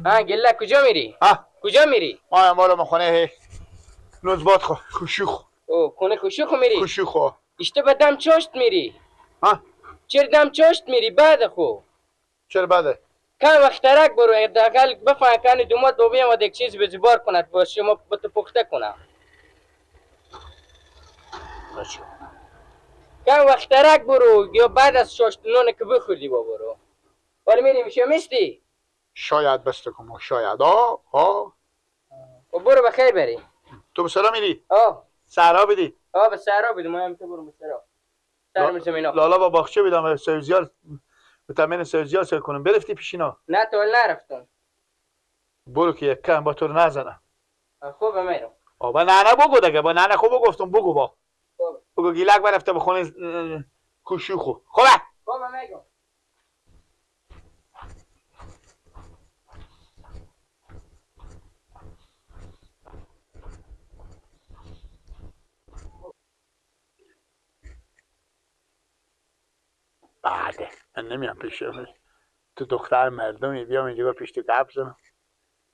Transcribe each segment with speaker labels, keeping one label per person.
Speaker 1: گله کجا میری؟ کجا میری؟
Speaker 2: ما مال خونه نوزباد خوشوخ.
Speaker 1: او خونه خوشوخ میری؟
Speaker 2: خوشوخ.
Speaker 1: اشته به دم چاشت میری؟ چرا دم چاشت میری بعد خو؟
Speaker 2: چرا بعده؟
Speaker 1: کم وقترک برو حداقل بفهم کنی دومات بابی هم یک چیز به زبار کند با شما بتو پخته کنم. کم وقترک برو یا بعد از شاشت نونه که بخوردی با برو. ولی میری میشه مستی؟
Speaker 2: شاید بسته کنم شاید
Speaker 1: و برو بخیر بری.
Speaker 2: تو به سرا میری؟
Speaker 1: سهرا
Speaker 2: بدی؟
Speaker 1: به سهرا بدی ما هم تو برو به سهرا.
Speaker 2: لالا با باغچه بیدم سوزیار ویتامین سوزیار سر کنم برفتی پیشینا؟
Speaker 1: نه تو نرفتم.
Speaker 2: برو که یک کم با تو نزنم.
Speaker 1: خوبه میرم.
Speaker 2: با نانه بگو دیگه با نانه خوب گفتم بگو با. بگو گیلک برفته به خونه کوشوخو. خوبه
Speaker 1: میگم.
Speaker 2: بعده من نمیام پیش تو دختر مردمی بیام اینجا پیش تو گپ زنم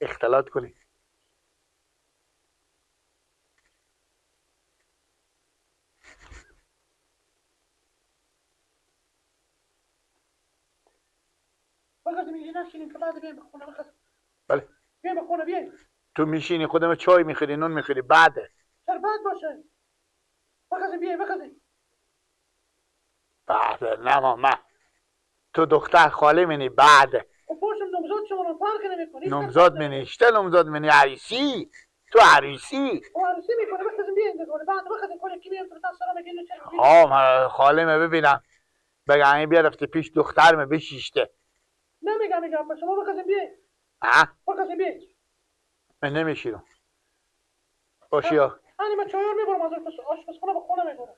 Speaker 2: اختلاط کنی. بله
Speaker 3: بیاین به خونه بیاین.
Speaker 2: تو میشینی خودم چای میخوری نون میخوری بعده
Speaker 3: شربت باشه. بخزین بیاین بخزین.
Speaker 2: بعده نه ماما تو دختر خاله منی بعده.
Speaker 3: خب باشم نمزاد شما رو فرقی نمیکنی.
Speaker 2: نمزاد منی اشته نمزاد منی عریسی تو عریسی.
Speaker 3: او عروسی میکنه بخزین بیاین دیگه. بعد بخزین کنه کی میام تو سلام میگین چه.
Speaker 2: من خاله می ببینم بگم این بیا رفته پیش دختر می بشیشته.
Speaker 3: نمیگم به شما بخزین بیاین. بخزین بیاین.
Speaker 2: من نمیشیرم. باشیا.
Speaker 3: من چایار میبرم از آشپزخونه به خونه میبرم.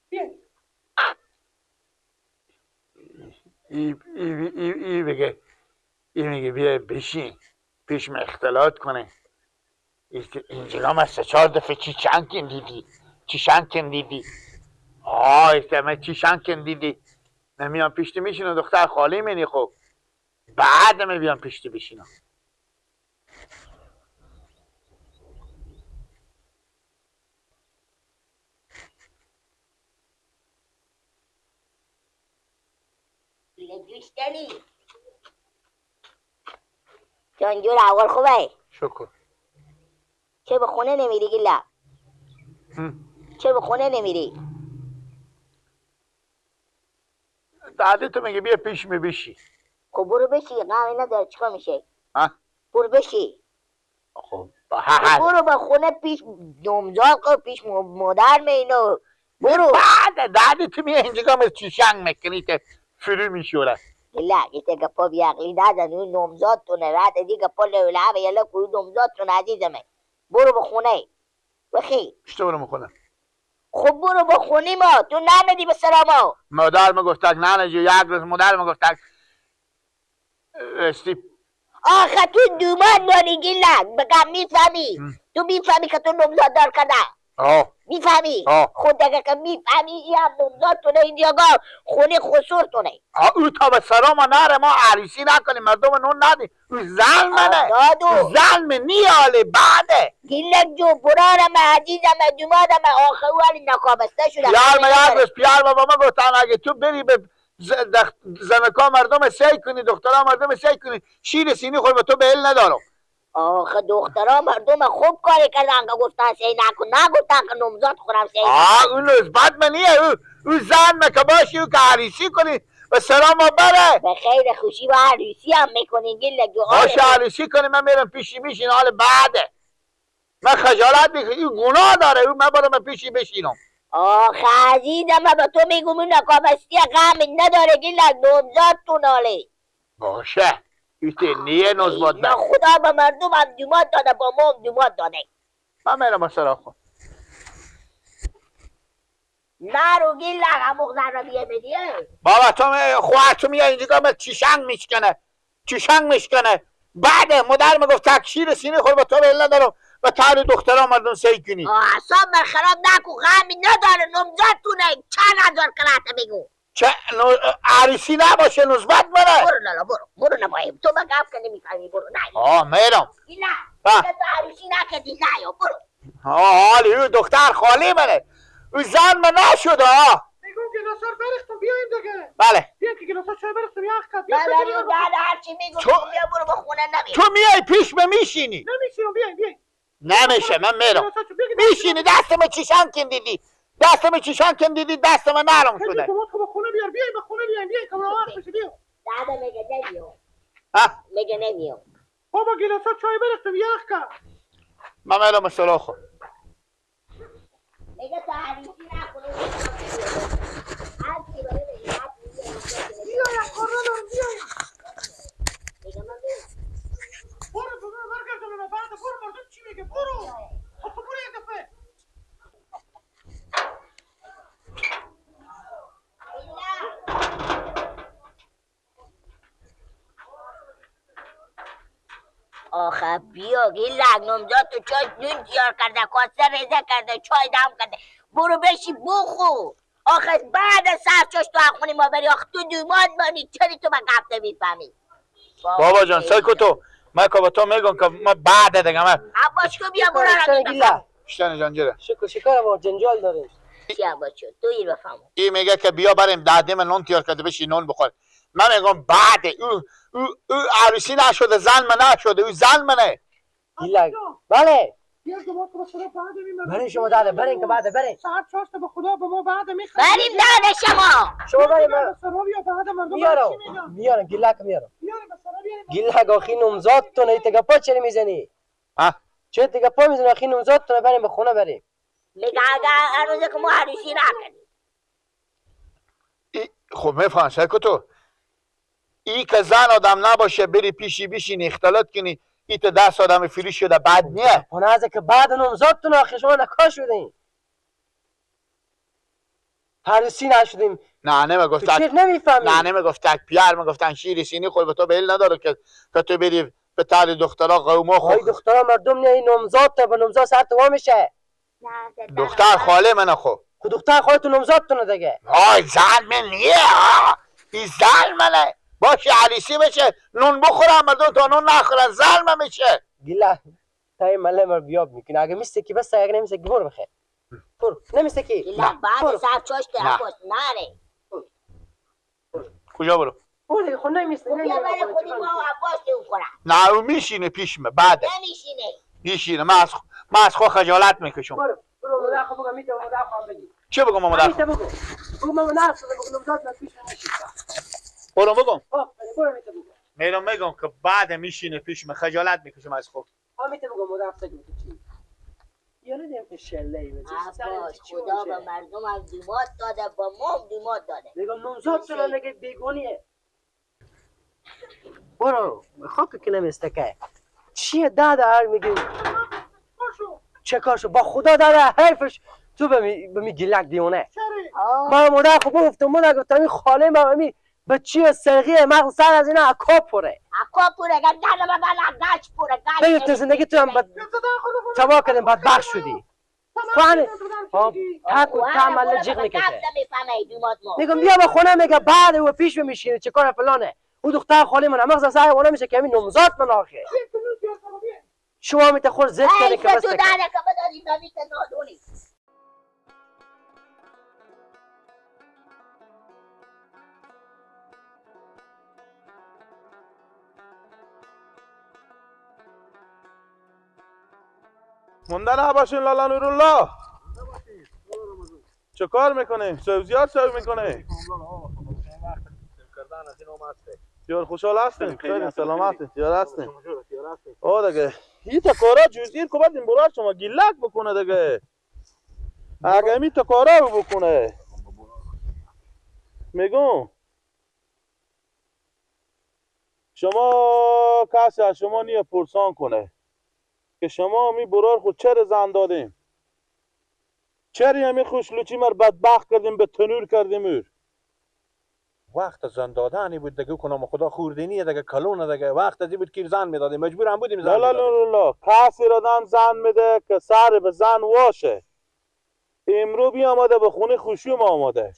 Speaker 3: بیاین.
Speaker 2: ای میگه بیا بشین پیش من اختلاط کنه. اینجا من 3-4 دفعه چی چنکن دیدی من چی شنکن دیدی نمیام پیشتی میشینم دختر خالی منی. خب بعد بیام پیشتی بشینم.
Speaker 4: دوستانی جانجور اول خوبه؟
Speaker 2: شکر.
Speaker 4: چه به خونه نمیری گلا؟ چه به خونه نمیری؟
Speaker 2: داده تو میگه بیا پیش می بشی.
Speaker 4: خب برو بشی غمی نداره چیکار میشه؟ برو بشی.
Speaker 2: خب
Speaker 4: برو به خونه پیش نمزاد کن پیش مادر مینو برو.
Speaker 2: داده تو میگه اینجا گام چی شنگ میکنی که فرو میشوره.
Speaker 4: گلا ایته گپا بیاقلی دادن اون نمزاد تونه رد دی گپا لولعه یلا کوی نمزاد تونه عزیزمه. برو به خونه بخی.
Speaker 2: چطور برو میکنم؟
Speaker 4: خب برو به خونی ما تو نمیدی به سراما.
Speaker 2: مادر میگفتک نانه جو یک روز مادر میگفتک استیپ
Speaker 4: آخه تو دومان داری گلک بگم میفهمی. تو میفهمی که تو نمزاد دار کرده. میفهمی؟ خود اگه که میفهمی این هم نمزاد تونه اینجا گاه خونه خسور تونه.
Speaker 2: او تا به سراما نره ما عریسی نکنیم مردم نون ندیم. او زن منه زن من نیاله بعده
Speaker 4: گلک جو برارم عزیزم دومادم آخه والی نکابسته شده.
Speaker 2: پیار بابا ما گفتن اگه تو بری به زنکا مردم سی کنی دخترها مردم سی کنی شیر سینی خور به تو به ندارم.
Speaker 4: آخه دخترها مردم خوب کاری کردن که گفتن سی نکن نگفتن که نمزاد خورم سی
Speaker 2: اون نسبت منیه او زن مکه باشی او که عریسی کنی و سلام بره
Speaker 4: به خیر خوشی و عروسی هم میکنی گله جو
Speaker 2: باشه عروسی کنی من میرم پیشی بشین حال بعده من خجالت میکنی این گناه داره او من برم پیشی بشینم.
Speaker 4: آخه عزیزم من به تو میگم اون نکابستی غم نداره گله نمزاد تو ناله.
Speaker 2: باشه ایتی نیه نزباد
Speaker 4: نه خدا به مردم هم دومات داده با ما هم دومات داده.
Speaker 2: من میرم مسرا خون
Speaker 4: نرو گله هموخ زن را بیه بدیه
Speaker 2: بابا تو خواهر تو میاد اینجا که چیشنگ میشکنه بعد مادر میگفت تکشیر سینه خور با تو بیل ندارم و تاری دخترها مردم سی کنی.
Speaker 4: اصاب من خراب نکو غمی نداره نمزاد تونه چند هزار کلاته بگو
Speaker 2: چه عروسی نباشه نوزبت منه.
Speaker 4: برو لالا برو نبایم تو مگه که نمیفهمی برو نه.
Speaker 2: میرم.
Speaker 4: نه تو عروسی نکردی نه یا برو.
Speaker 2: حالی او دختر خالی منه. او زن من نشده
Speaker 3: میگم گلاسار برختم بیایم دیگه.
Speaker 2: بله.
Speaker 3: بیا که گلاسار چای برختم یخ کن.
Speaker 4: بعد هرچی میگم بیا برو به خونه نمیرم.
Speaker 2: تو میای پیش به میشینی.
Speaker 3: نمیشیم بیایم.
Speaker 2: نمیشه من میرم. میشینی دستم چیشان کندیدی. دستم نرم شده.
Speaker 3: تو به خونه بیار بیایم به خونه بیایم که وقت بشه بیا.
Speaker 4: دادا میگه نمیام. میگه نمیام.
Speaker 3: بابا گلاسار چای برختم یخ کن.
Speaker 2: من میرم مسئله خود.
Speaker 4: میگه تو عروسی نکنه. هرچی باید بگه
Speaker 3: بیایم قرارم بیایم.
Speaker 4: میگه من بیایم.
Speaker 3: برو برگردم بعد برو مردم چی میگه برو. خب تو برو یک دفعه.
Speaker 4: آخه بیا گیلک نمزاد تو چای نون تیار کرده کاسه ریزه کرده چای دم کرده برو بشی بخور. آخه بعد سرچاش تو خونی ما بری آخه تو دوماد بانی چری تو من گفت نمیفهمی.
Speaker 2: بابا جان سکو تو من که با تو میگم که ما بعد دیگه من
Speaker 4: عباس کو بیا برو را میفهم.
Speaker 2: شتن جانجره
Speaker 1: شکر ما جنجال داره.
Speaker 4: چی عباس شد تو این بفهمو.
Speaker 2: این میگه که بیا بریم دادیم نون تیار کرده بشی نون بخور. من میگم بعد او عروسی نشده زن من نشده او زن منه.
Speaker 1: گیلک بله.
Speaker 3: بیا که ما تو خدا بعد میمونیم.
Speaker 1: برین شما داده برین که بعد برین.
Speaker 3: ساعت 4 تا به خدا به ما بعد میخوام.
Speaker 4: بریم داده
Speaker 1: شما برین
Speaker 3: سرابیا بعد مردم
Speaker 1: میارم گیلک میارم.
Speaker 3: بیاریم به سرابیا.
Speaker 1: گیلک آخی نمزاد تو نه تگه پا چری میزنی؟ چه تگه پا میزنی آخی نمزاد تو بریم به خونه بریم.
Speaker 4: میگه اگر هر روزه که ما عروسی نکنیم.
Speaker 2: خب میفهم سکو تو ای که زن آدم نباشه بری پیشی بشین اختلاط کنی ای تا 10 آدم فری شده بعد نیه.
Speaker 1: خونه که بعد نمزاد تو آخی شما نکاح شدین. عروسی نشدیم.
Speaker 2: نه نمیگفتن.
Speaker 1: چه نمیفهمی؟
Speaker 2: نه نمیگفتن پیار میگفتن شیر سینی خود به تو بیل نداره که تو بری به تال دخترا قوما خود.
Speaker 1: دخترا مردم نه نمزاد تا به نمزاد سر تو میشه.
Speaker 2: دختر خاله من خو.
Speaker 1: دختر خاله تو نمزاد تو دیگه.
Speaker 2: زن من نیه این زن منه. باشه عروسی بشه نون بخورم مردم تا نون نخورن زن من میشه.
Speaker 1: گیلا تای مله مر بیاب میکنه اگه میسته کی بس اگه نمیسته کی برو بخیر. برو نمیسته کی.
Speaker 4: گیلا بعد سر چاش تو عباس نره.
Speaker 2: کجا برو؟
Speaker 1: برو خونه نمیسته.
Speaker 4: بیا برای خودی ما عباس تو کنم.
Speaker 2: نه او میشینه پیش من بعد.
Speaker 4: نمیشینه.
Speaker 2: میشینه من از خود خجالت میکشم.
Speaker 1: برو مداخله بگو میتونم مداخله بگی.
Speaker 2: چه بگم مداخله؟
Speaker 1: میتونم بگو. بگو من ناصر بگو نمزاد پیش نمیشه.
Speaker 2: برو بگم.
Speaker 1: برو میتونم بگو.
Speaker 2: میرم میگم که بعد میشینه پیش من خجالت میکشم از خود.
Speaker 1: میتونم بگم مداخله بگو چی؟ یعنی دیم شله
Speaker 4: عباس خدا به مردم از دومات داده با ما دومات داده.
Speaker 1: میگم نمزاد تو نگه بیگونیه. برو خاک که نمیسته که چیه داده هر میگی چه کارشو با خدا داده حرفش تو به می گیلک دیونه من مادر خب گفتم مادر گفتم این خاله ما می به چیه سرغیه مغز سر از اینا اکاب پره
Speaker 4: گردن ما بلا گچ پره
Speaker 1: بگیر تو زندگی تو هم تباه کردیم بدبخت شدی فانه تاکو تعمل جیغ میکشه میگم بیا به خونه میگه بعد او پیش میشینه چه کار فلانه او دختر خاله من مغز سر اون میشه که همین نمزاد من آخه شما میته خور زد کنه که بس
Speaker 4: تو داره که بدادی نمیته نادونی
Speaker 5: مونده نباشین لالا نورالله. چه کار میکنه؟ سبزیات سرو میکنه؟ یار خوشحال هستین؟ خیلی سلامتی یار هستین؟ آه دیگه این تا کارا جوزیر که باید این برای شما گیلک بکنه دیگه اگه این تا کارا رو بکنه میگم شما کسی از شما نیه پرسان کنه که شما می برار خود چرا زن دادیم چرا همی خوشلوچی مر بدبخت کردیم به تنور کردیم اور وقت زن دادنی بود دیگه کنم خدا خوردینیه دیگه کلونه دیگه وقت ازی بود که زن میدادیم مجبور هم بودیم زن میدادیم کسی را دن زن میده که سر به زن واشه امرو بی آمده به خونه خوشی ما آمده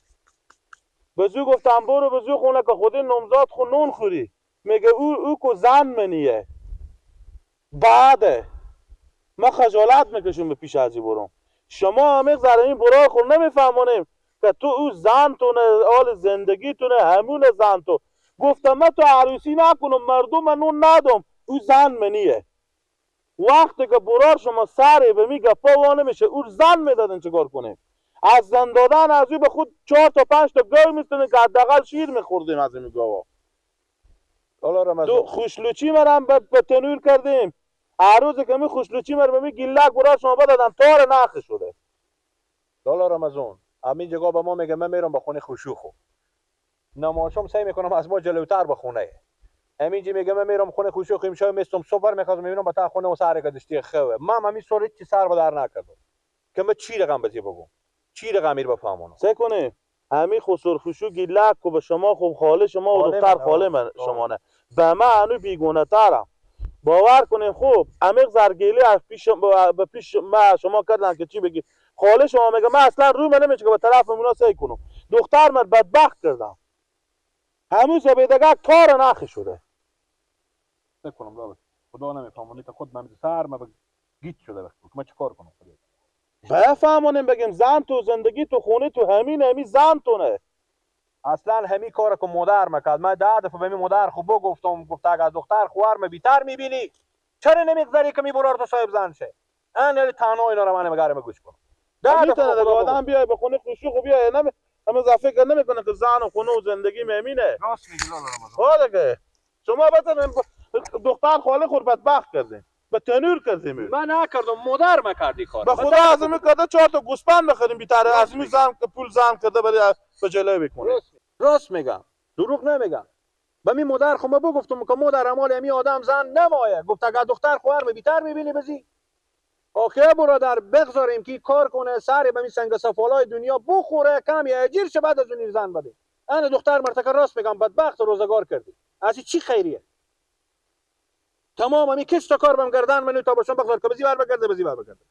Speaker 5: بزو گفتم برو بزو خونه که خودی نمزاد خون نون خوری. میگه او که زن منیه بعده ما خجالت میکشیم به پیش ازی برم. شما همیق زرمی برای خود نمیفهمونیم که تو او زن تونه آل زندگی تونه همون زن تو. گفتم من تو عروسی نکنم مردم من نون ندم او زن منیه. وقتی که برار شما سری به می گفا وانه میشه او زن میدادن چکار کنیم؟ از زن دادن از او به خود 4 تا 5 تا گاو میستونه که حداقل شیر میخوردیم از این گاوا. دو خوشلوچی مرم به تنور کردیم. هر روز که می خوشلوچی مر به می گیلک برار شما بدادن تار نخ شده.
Speaker 6: لالا رمضان همین جگا به ما میگه من میرم به خونه خوشوخو. نماشم سعی میکنم از ما جلوتر به خونه. همینجی میگه من میرم خونه خوشوخو امشب میستم صبح میخوام میبینم با تا خونه و سر گذشتی خوه. من همین سوری چی سر بدر نکردم. که من چی رقم بزی بگم. چی رقم میر بفهمونم.
Speaker 5: سه کنه همین خسر خوشو گیلک کو به شما خوب خاله شما و دختر خاله من شما نه. به من انو بیگونه ترم. باور کنین خوب عمیق زرگیلی از پیش ما شما کردن که چی بگی خاله شما میگه من اصلا روی من نمیشه که به طرف اونا سعی کنم. دختر من بدبخت کردم. همون سبیدگاه کار نخی شده.
Speaker 6: فکر کنم داداش خدا نمیفهمونه که خود من سر ما گیت شده وقتی من چیکار کنم خدا.
Speaker 5: بفهمونیم بگیم زن تو زندگی تو خونه تو همین زن تو نه.
Speaker 6: اصلا همین کار که مادر میکرد من 10 دفعه به مادر خوب گفتم گفت اگه از دختر خوار می بیتر میبینی چرا نمیگذاری که میبرار تو صاحب زن شه. ان تنها اینا رو من مگرم گوش کنم.
Speaker 5: 10 دفعه آدم بیای به خونه خوشو خوب بیای نمی همه زفه فکر نمیکنه که زن و خونه و زندگی مهمینه.
Speaker 6: راست میگی لالا رمضان.
Speaker 5: که شما مثلا دختر خاله خود بدبخت کردین. به تنور کردیم.
Speaker 6: من نکردم مادر مکردی کار.
Speaker 5: به خدا عظیم کرده 4 تا گوسفند بخریم بیتر از می زن که پول زن کرده برای به جلوی بکنه.
Speaker 6: راست میگم دروغ نمیگم. به می مادر خو ما بگفتم که مادر امال امی آدم زن نمایه. گفت اگه دختر خوار می بیتر میبینی بزی. اوکی برادر بگذاریم که کار کنه سری به می سنگ سفالای دنیا بخوره کم یا اجیر شه بعد از اون زن بده. انا دختر مرتکه راست میگم بدبخت روزگار کردی. از چی خیریه؟ تمام همی کس تا کار بم گردن منو تا باشم بگذار که بزی بر بگرده.